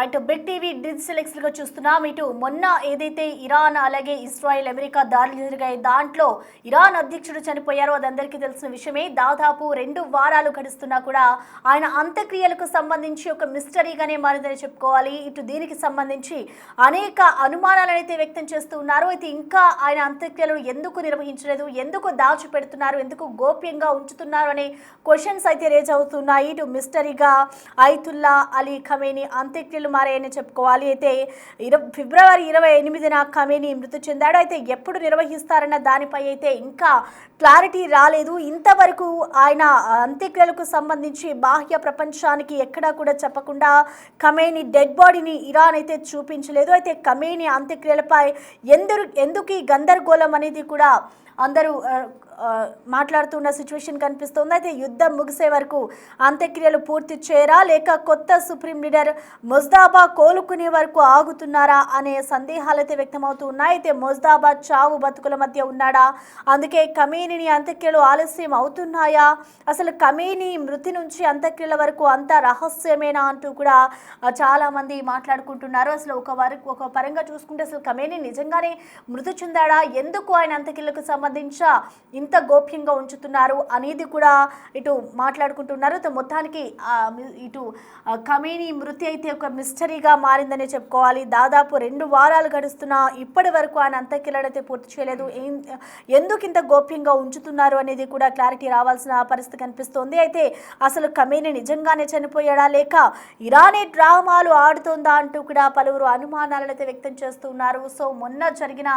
Right big TV digital ఎక్స్గా చూస్తున్నాం. ఇటు మొన్న ఏదైతే ఇరాన్ అలాగే ఇజ్రాయెల్ అమెరికా దాడులు జరిగాయి, దాంట్లో ఇరాన్ అధ్యక్షుడు చనిపోయారో అది అందరికీ తెలిసిన విషయమే. దాదాపు 2 వారాలు గడుస్తున్నా కూడా ఆయన అంత్యక్రియలకు సంబంధించి ఒక మిస్టరీగానే మారిందని చెప్పుకోవాలి. ఇటు దీనికి సంబంధించి అనేక అనుమానాలను అయితే వ్యక్తం చేస్తూ ఉన్నారు. అయితే ఇంకా ఆయన అంత్యక్రియలు ఎందుకు నిర్వహించలేదు, ఎందుకు దాచిపెడుతున్నారు, ఎందుకు గోప్యంగా ఉంచుతున్నారు అనే క్వశ్చన్స్ అయితే రేజ్ అవుతున్నాయి. ఇటు మిస్టరీగా అయతుల్లా అలీ ఖమేనీ అంత్యక్రియలు మారాయని చెప్పుకోవాలి. అయితే ఫిబ్రవరి 28న ఖమేనీ మృతి చెందాడు. అయితే ఎప్పుడు నిర్వహిస్తారన్న దానిపై అయితే ఇంకా క్లారిటీ రాలేదు. ఇంతవరకు ఆయన అంత్యక్రియలకు సంబంధించి బాహ్య ప్రపంచానికి ఎక్కడా కూడా చెప్పకుండా ఖమేనీ డెడ్ బాడీని ఇరాన్ అయితే చూపించలేదు. అయితే ఖమేనీ అంత్యక్రియలపై ఎందుకు ఈ గందరగోళం అనేది కూడా అందరూ మాట్లాడుతున్న సిచ్యువేషన్ కనిపిస్తుంది. అయితే యుద్ధం ముగిసే వరకు అంత్యక్రియలు పూర్తి చేయరా, లేక కొత్త సుప్రీం లీడర్ మొజ్దాబా కోలుకునే వరకు ఆగుతున్నారా అనే సందేహాలు అయితే వ్యక్తమవుతూ ఉన్నాయి. అయితే మొజ్దాబా చావు బతుకుల మధ్య ఉన్నాడా, అందుకే ఖమేనీ అంత్యక్రియలు ఆలస్యం అవుతున్నాయా, అసలు ఖమేనీ మృతి నుంచి అంత్యక్రియల వరకు అంత రహస్యమేనా అంటూ కూడా చాలామంది మాట్లాడుకుంటున్నారు. అసలు ఒక పరంగా చూసుకుంటే అసలు ఖమేనీ నిజంగానే మృతి చెందాడా, ఎందుకు ఆయన అంత్యక్రియలకు సంబంధించి ఇంత గోప్యంగా ఉంచుతున్నారు అనేది కూడా ఇటు మాట్లాడుకుంటున్నారు. మొత్తానికి ఇటు ఖమేనీ మృతి అయితే ఒక మిస్టరీగా మారిందని చెప్పుకోవాలి. దాదాపు 2 వారాలు గడుస్తున్నా ఇప్పటి వరకు ఆయన అంత్యక్రియలు అయితే పూర్తి చేయలేదు. ఎందుకు ఇంత గోప్యంగా ఉంచుతున్నారు అనేది కూడా క్లారిటీ రావాల్సిన పరిస్థితి కనిపిస్తోంది. అయితే అసలు ఖమేనీ నిజంగానే చనిపోయాడా, లేక ఇరానే డ్రామాలు ఆడుతోందా అంటూ కూడా పలువురు అనుమానాలను అయితే వ్యక్తం చేస్తున్నారు. సో మొన్న జరిగిన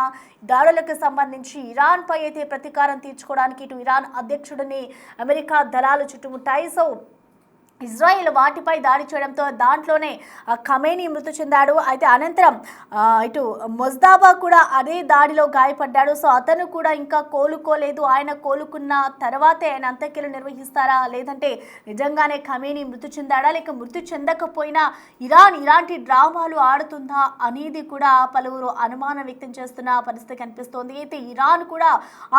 దాడులకు సంబంధించి ఇరాన్ పై అయితే ప్రతీకారం తీర్చుకోవడానికి ఇటు ఇరాన్ అధ్యక్షుడిని అమెరికా దళాలు చుట్టుముట్టాయి. సో ఇజ్రాయెల్ వాటిపై దాడి చేయడంతో దాంట్లోనే ఖమేనీ మృతి చెందాడు. అయితే అనంతరం ఇటు మొజ్దాబా కూడా అదే దాడిలో గాయపడ్డాడు. సో అతను కూడా ఇంకా కోలుకోలేదు. ఆయన కోలుకున్న తర్వాతే ఆయన అంత్యక్రియలు నిర్వహిస్తారా, లేదంటే నిజంగానే ఖమేనీ మృతి చెందాడా, లేక మృతి చెందకపోయినా ఇరాన్ ఇలాంటి డ్రామాలు ఆడుతుందా అనేది కూడా పలువురు అనుమానం వ్యక్తం చేస్తున్న పరిస్థితి కనిపిస్తోంది. అయితే ఇరాన్ కూడా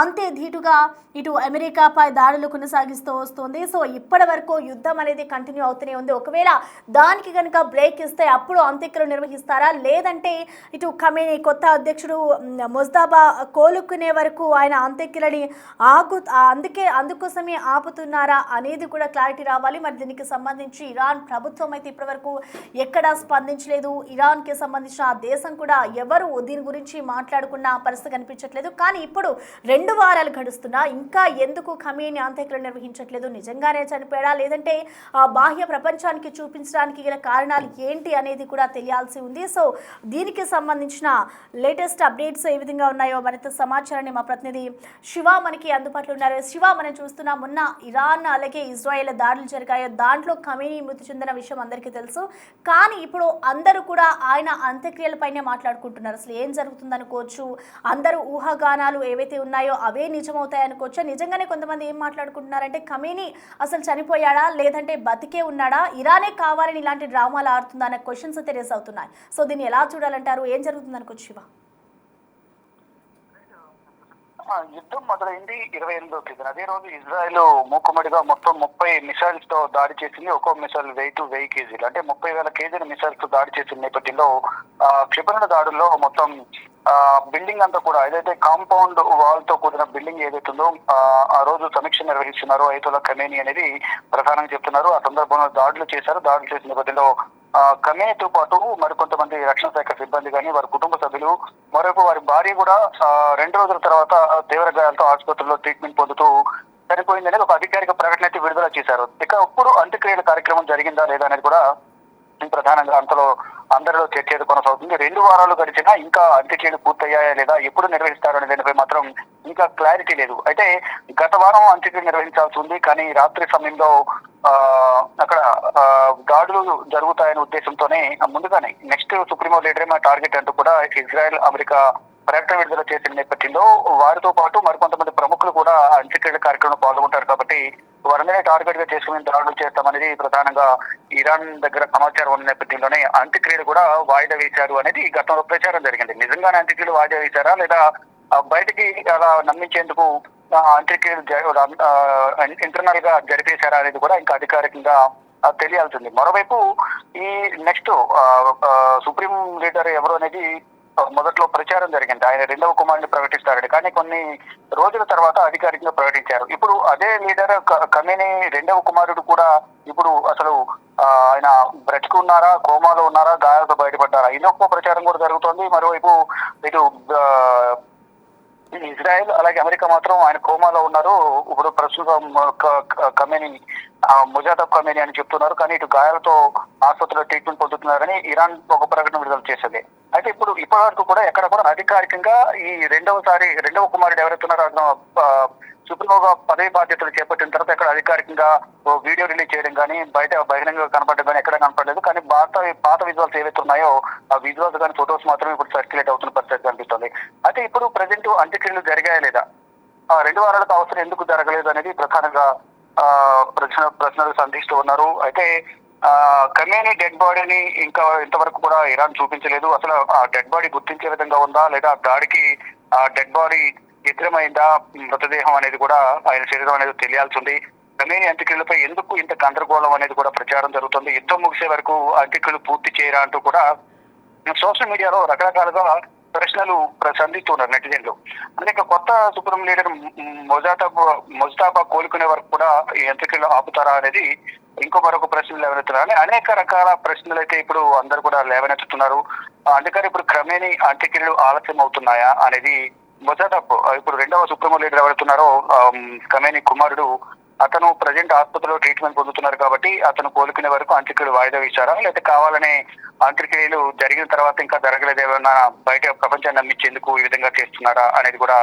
అంతే ధీటుగా ఇటు అమెరికాపై దాడులు కొనసాగిస్తూ వస్తుంది. సో ఇప్పటి వరకు యుద్ధం అనేది కంటిన్యూ అవుతూనే ఉంది. ఒకవేళ దానికి కనుక బ్రేక్ ఇస్తే అప్పుడు అంత్యక్రియలు నిర్వహిస్తారా, లేదంటే ఇటు ఖమేనీ కొత్త అధ్యక్షుడు మొజ్దాబా కోలుకునే వరకు ఆయన అంత్యక్రియలని అందుకోసమే ఆపుతున్నారా అనేది కూడా క్లారిటీ రావాలి. మరి దీనికి సంబంధించి ఇరాన్ ప్రభుత్వం అయితే ఇప్పటివరకు ఎక్కడా స్పందించలేదు. ఇరాన్కి సంబంధించిన ఆ దేశం కూడా ఎవరు దీని గురించి మాట్లాడుకున్న పరిస్థితి కనిపించట్లేదు. కానీ ఇప్పుడు 2 వారాలు గడుస్తున్నా ఇంకా ఎందుకు ఖమేనీ అంత్యక్రియలు నిర్వహించట్లేదు, నిజంగానే చనిపోయాడా, లేదంటే బాహ్య ప్రపంచానికి చూపించడానికి గల కారణాలు ఏంటి అనేది కూడా తెలియాల్సి ఉంది. సో దీనికి సంబంధించిన లేటెస్ట్ అప్డేట్స్ ఏ విధంగా ఉన్నాయో మరింత సమాచారాన్ని మా ప్రతినిధి శివ మనకి అందుబాటులో ఉన్నారు. శివ, మనం చూస్తున్నాం మొన్న ఇరాన్ అలాగే ఇజ్రాయెల్ దాడులు జరిగాయో దాంట్లో ఖమేనీ మృతి చెందిన విషయం అందరికీ తెలుసు. కానీ ఇప్పుడు అందరూ కూడా ఆయన అంత్యక్రియలపైనే మాట్లాడుకుంటున్నారు. అసలు ఏం జరుగుతుంది అనుకోవచ్చు, అందరూ ఊహాగానాలు ఏవైతే ఉన్నాయో అవే నిజమవుతాయి అనుకోవచ్చు. నిజంగానే కొంతమంది ఏం మాట్లాడుకుంటున్నారంటే ఖమేనీ అసలు చనిపోయాడా, లేదంటే బతికే ఉన్నాడా, ఇరానే కావాలని ఇలాంటి డ్రామాలు ఆడుతుందా అనే క్వశ్చన్స్ అయితే రేస్ అవుతున్నాయి. సో దీన్ని ఎలా చూడాలంటారు, ఏం జరుగుతుంది అనుకోవచ్చు శివ? యుద్ధం మొదలైంది 28వ తేదీన. అదే రోజు ఇజ్రాయెల్ మూకుమ్మడిగా మొత్తం 30 మిసైల్స్ తో దాడి చేసింది. ఒక్కో మిసైల్ వెయిట్ 1000 కేజీలు, అంటే 30,000 కేజీల మిసైల్స్ తో దాడి చేసిన నేపథ్యంలో క్షిపణుల దాడుల్లో మొత్తం బిల్డింగ్ అంతా కూడా ఏదైతే కాంపౌండ్ వాల్ తో కూడిన బిల్డింగ్ ఏదైతే ఉందో ఆ రోజు సమీక్ష నిర్వహిస్తున్నారు అయతుల్లా ఖమేనీ అనేది ప్రధానంగా చెప్తున్నారు. ఆ సందర్భంలో దాడులు చేశారు. దాడులు చేసిన నేపథ్యంలో ఖమేనీతో పాటు మరికొంతమంది రక్షణ శాఖ సిబ్బంది కానీ వారి కుటుంబ సభ్యులు, మరోవైపు వారి భార్య కూడా 2 రోజుల తర్వాత తీవ్ర గాయాలతో ఆసుపత్రిలో ట్రీట్మెంట్ పొందుతూ చనిపోయింది అనేది ఒక అధికారిక ప్రకటన అయితే విడుదల చేశారు. ఇక ఇప్పుడు అంత్యక్రియల కార్యక్రమం జరిగిందా లేదా అనేది కూడా ప్రధానంగా అందరిలో చర్చ కొనసాగుతుంది. 2 వారాలు గడిచినా ఇంకా అంత్యక్రియలు పూర్తయ్యాయా లేదా, ఎప్పుడు నిర్వహిస్తారు అనే దానిపై మాత్రం ఇంకా క్లారిటీ లేదు. అయితే గత వారం అంత్యక్రియలు నిర్వహించాల్సి ఉంది, కానీ రాత్రి సమయంలో అక్కడ దాడులు జరుగుతాయనే ఉద్దేశంతోనే ముందుగానే నెక్స్ట్ సుప్రీమో లీడరే మా టార్గెట్ అంటూ కూడా ఇజ్రాయెల్ అమెరికా ప్రకటన విడుదల చేసిన నేపథ్యంలో వారితో పాటు మరికొంతమంది ప్రముఖులు కూడా అంత్యక్రియల కార్యక్రమంలో పాల్గొంటారు. కాబట్టి వారందరినీ టార్గెట్ గా చేసుకుని దాడులు చేస్తామనేది ప్రధానంగా ఇరాన్ దగ్గర సమాచారం ఉన్న నేపథ్యంలోనే అంత్యక్రియలు కూడా వాయిదా వేశారు అనేది గతంలో ప్రచారం జరిగింది. నిజంగానే అంత్యక్రియలు వాయిదా వేశారా, లేదా బయటికి అలా నమ్మించేందుకు అంత్యక్రియలు ఇంటర్నల్ గా జరిపేశారా అనేది కూడా ఇంకా అధికారికంగా తెలియాల్సింది. మరోవైపు ఈ నెక్స్ట్ సుప్రీం లీడర్ ఎవరు అనేది మొదట్లో ప్రచారం జరిగింది. ఆయన రెండవ కుమారుని ప్రకటిస్తారని, కానీ కొన్ని రోజుల తర్వాత అధికారికంగా ప్రకటించారు. ఇప్పుడు అదే లీడర్ ఖమేనీ రెండవ కుమారుడు కూడా ఇప్పుడు అసలు ఆయన బ్రతికున్నారా, కోమాలో ఉన్నారా, గాయాలతో బయటపడ్డారా, ఇదొక ప్రచారం కూడా జరుగుతోంది. మరోవైపు ఇటు ఇజ్రాయెల్ అలాగే అమెరికా మాత్రం ఆయన కోమాలో ఉన్నారు. ఇప్పుడు ప్రస్తుతం ఖమేనీ ముజాదబ్ ఖమేనీ అని చెప్తున్నారు, కానీ ఇటు గాయాలతో ఆసుపత్రిలో ట్రీట్మెంట్ పొందుతున్నారని ఇరాన్ ఒక ప్రకటన విడుదల చేసింది. అయితే ఇప్పుడు ఇప్పటి వరకు కూడా ఎక్కడ కూడా అధికారికంగా ఈ రెండవ కుమారుడు ఎవరైతే ఉన్నారో సుప్రీంగా పదవి బాధ్యతలు చేపట్టిన తర్వాత ఎక్కడ అధికారికంగా వీడియో రిలీజ్ చేయడం కానీ బయట బహిరంగంగా కనపడడం కానీ ఎక్కడ కనపడలేదు. కానీ పాత విజువల్స్ ఏవైతే ఉన్నాయో ఆ విజువల్స్ కానీ ఫొటోస్ మాత్రమే ఇప్పుడు సర్క్యులేట్ అవుతున్న పరిస్థితి కనిపిస్తుంది. అయితే ఇప్పుడు ప్రజెంట్ అంత్యక్రియలు జరిగాయా లేదా, 2 వారాలకు అవసరం ఎందుకు జరగలేదు అనేది ప్రధానంగా ప్రశ్నలు సంధిస్తూ ఉన్నారు. అయితే ఖమేనీ డెడ్ బాడీని ఇంకా ఇంతవరకు కూడా ఇరాన్ చూపించలేదు. అసలు ఆ డెడ్ బాడీ గుర్తించే విధంగా ఉందా, లేదా దాడికి ఆ డెడ్ బాడీ ఇతరమైందా, మృతదేహం అనేది కూడా ఆయన శరీరం అనేది తెలియాల్సి ఉంది. ఖమేనీ అంత్యక్రియలపై ఎందుకు ఇంత గందరగోళం అనేది కూడా ప్రచారం జరుగుతుంది. యుద్ధం ముగిసే వరకు అంత్యక్రియలు పూర్తి చేయరా అంటూ కూడా సోషల్ మీడియాలో రకరకాలుగా ప్రశ్నలు సంధిస్తున్నారు నెటిజన్లు. అనేక కొత్త సుప్రీం లీడర్ ముజ్తాబా కోలుకునే వరకు కూడా ఈ అంత్యక్రియలు ఆపుతారా అనేది మరొక ప్రశ్నలు లేవనెత్తున్నారు. అనేక రకాల ప్రశ్నలు అయితే ఇప్పుడు అందరు కూడా లేవనెత్తుతున్నారు. అందుకని ఇప్పుడు ఖమేనీ అంత్యక్రియలు ఆలస్యం అవుతున్నాయా అనేది ముజాదబ్ ఇప్పుడు రెండవ సుప్రీం లీడర్ ఎవరుతున్నారో ఖమేనీ కుమారుడు, అతను ప్రజెంట్ ఆసుపత్రిలో ట్రీట్మెంట్ పొందుతున్నారు కాబట్టి అతను కోలుకునే వరకు అంత్యక్రియలు వాయిదా వేశారా, లేకపోతే కావాలనే అంత్యక్రియలు జరిగిన తర్వాత ఇంకా జరగలేదేమన్నా బయట ప్రపంచాన్ని నమ్మించేందుకు ఈ విధంగా చేస్తున్నారా అనేది కూడా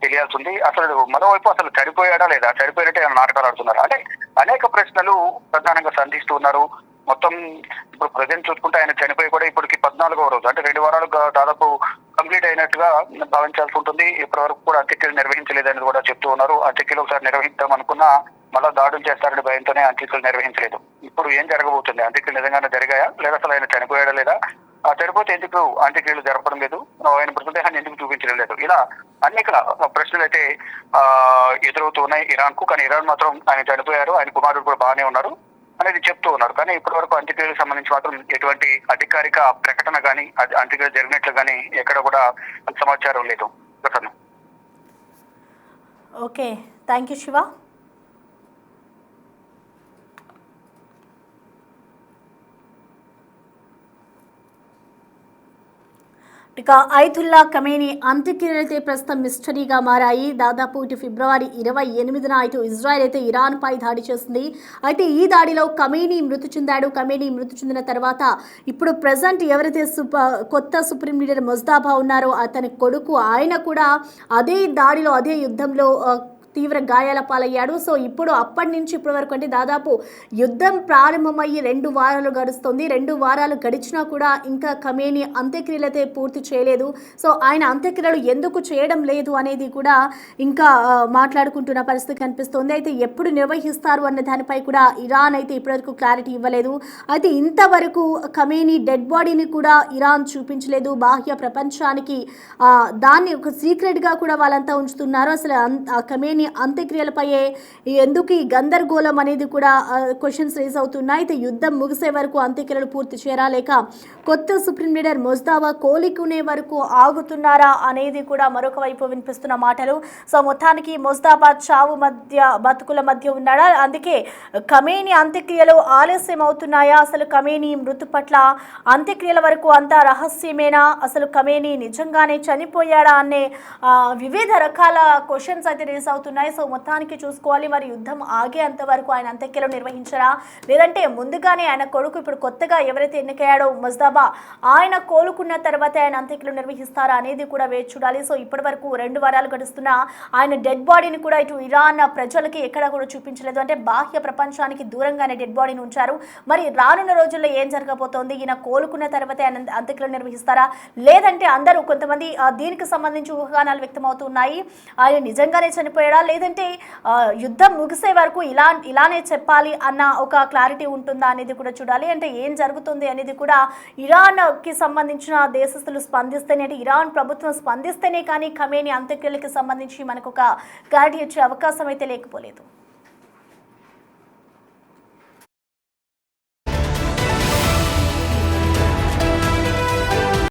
తెలియాల్సి ఉంది. అసలు మరోవైపు అసలు చనిపోయాడా లేదా, చనిపోయినట్టే నాటకాలు ఆడుతున్నారు అంటే అనేక ప్రశ్నలు ప్రధానంగా సంధిస్తూ ఉన్నారు. మొత్తం ఇప్పుడు ప్రజెంట్ చూసుకుంటే ఆయన చనిపోయి కూడా ఇప్పటికి 14వ రోజు, అంటే 2 వారాలు దాదాపు కంప్లీట్ అయినట్టుగా భావించాల్సి ఉంటుంది. ఇప్పటి వరకు కూడా అంత్యక్రియలు నిర్వహించలేదని కూడా చెప్తూ ఉన్నారు. అంత్యక్రియలు ఒకసారి నిర్వహిద్దాం అనుకున్నా మళ్ళా దాడులు చేస్తారని భయంతోనే అంత్యక్రియలు నిర్వహించలేదు. ఇప్పుడు ఏం జరగబోతుంది, అంత్యక్రియలు నిజంగానే జరిగాయా, లేదా అసలు ఆయన చనిపోయాడా లేదా, చనిపోతే ఎందుకు అంత్యక్రియలు జరపడం లేదు, ఆయన మృతదేహాన్ని ఎందుకు చూపించడం లేదు, ఇలా అనేక ప్రశ్నలు అయితే ఎదురవుతూ ఉన్నాయి ఇరాన్ కు. కానీ ఇరాన్ మాత్రం ఆయన చనిపోయారు, ఆయన కుమారుడు కూడా బాగానే ఉన్నారు అనేది చెప్తూ ఉన్నారు. కానీ ఇప్పటి వరకు అంత్యక్రియలకు సంబంధించి మాత్రం ఎటువంటి అధికారిక ప్రకటన కానీ అంత్యక్రియలు జరిగినట్లు కానీ ఎక్కడ కూడా సమాచారం లేదు. Okay, thank you Shiva. ఇక ఐతుల్లా ఖమేనీ అంత్యక్రియలు అయితే ప్రస్తుతం మిస్టరీగా మారాయి. దాదాపు ఇటు ఫిబ్రవరి 28న ఇటు ఇజ్రాయెల్ అయితే ఇరాన్పై దాడి చేసింది. అయితే ఈ దాడిలో ఖమేనీ మృతి చెందాడు. ఖమేనీ మృతి చెందిన తర్వాత ఇప్పుడు ప్రజెంట్ ఎవరైతే కొత్త సుప్రీం లీడర్ ముజ్తాబా ఉన్నారో అతని కొడుకు, ఆయన కూడా అదే దాడిలో అదే యుద్ధంలో తీవ్ర గాయాల పాలయ్యాడు. సో ఇప్పుడు అప్పటి నుంచి ఇప్పటి వరకు అంటే దాదాపు యుద్ధం ప్రారంభమయ్యి 2 వారాలు గడుస్తుంది. 2 వారాలు గడిచినా కూడా ఇంకా ఖమేనీ అంత్యక్రియలు అయితే పూర్తి చేయలేదు. సో ఆయన అంత్యక్రియలు ఎందుకు చేయడం లేదు అనేది కూడా ఇంకా మాట్లాడుకుంటున్న పరిస్థితి కనిపిస్తుంది. అయితే ఎప్పుడు నిర్వహిస్తారు అన్న దానిపై కూడా ఇరాన్ అయితే ఇప్పటివరకు క్లారిటీ ఇవ్వలేదు. అయితే ఇంతవరకు ఖమేనీ డెడ్ బాడీని కూడా ఇరాన్ చూపించలేదు బాహ్య ప్రపంచానికి. దాన్ని ఒక సీక్రెట్గా కూడా వాళ్ళంతా ఉంచుతున్నారు. అసలు ఖమేనీ అంత్యక్రియలపై ఎందుకు ఈ గందరగోళం అనేది కూడా క్వశ్చన్స్ రేజ్ అవుతున్నాయి. అయితే యుద్ధం ముగిసే వరకు అంత్యక్రియలు పూర్తి చేయరా, లేక కొత్త సుప్రీం లీడర్ ముజ్తాబా కోలుకునే వరకు ఆగుతున్నారా అనేది కూడా మరొక వైపు వినిపిస్తున్న మాటలు. సో మొత్తానికి ముజ్తాబా చావు మధ్య బతుకుల మధ్య ఉన్నాడా, అందుకే ఖమేనీ అంత్యక్రియలు ఆలస్యం అవుతున్నాయా, అసలు ఖమేనీ మృతి పట్ల అంత్యక్రియల వరకు అంతా రహస్యమేనా, అసలు ఖమేనీ నిజంగానే చనిపోయాడా అనే వివిధ రకాల క్వశ్చన్స్ అయితే రేజ్ అవుతున్నాయి. సో మొత్తానికి చూసుకోవాలి, మరి యుద్ధం ఆగేంత వరకు ఆయన అంత్యక్రియలు నిర్వహించరా, లేదంటే ముందుగానే ఆయన కొడుకు ఇప్పుడు కొత్తగా ఎవరైతే ఎన్నికయ్యాడో ముజ్తాబా ఆయన కోలుకున్న తర్వాత ఆయన అంత్యక్రియలు నిర్వహిస్తారా అనేది కూడా వేచి చూడాలి. సో ఇప్పటి వరకు 2 వారాలు గడుస్తున్న ఆయన డెడ్ బాడీని కూడా ఇటు ఇరాన్ ప్రజలకి ఎక్కడా కూడా చూపించలేదు. అంటే బాహ్య ప్రపంచానికి దూరంగానే డెడ్ బాడీని ఉంచారు. మరి రానున్న రోజుల్లో ఏం జరగబోతోంది, ఈయన కోలుకున్న తర్వాత ఆయన అంత్యక్రియలు నిర్వహిస్తారా, లేదంటే అందరూ కొంతమంది దీనికి సంబంధించి ఊహాగానాలు వ్యక్తమవుతున్నాయి. ఆయన నిజంగానే చనిపోయాడా, లేదంటే యుద్ధం ముగిసే వరకు ఇలానే చెప్పాలి అన్న ఒక క్లారిటీ ఉంటుందా అనేది కూడా చూడాలి. అంటే ఏం జరుగుతుంది అనేది కూడా ఇరాన్కి సంబంధించిన దేశస్తులు స్పందిస్తేనే, అంటే ఇరాన్ ప్రభుత్వం స్పందిస్తేనే కానీ ఖమేనీ అంత్యక్రియలకి సంబంధించి మనకు ఒక క్లారిటీ వచ్చే అవకాశం అయితే లేకపోలేదు.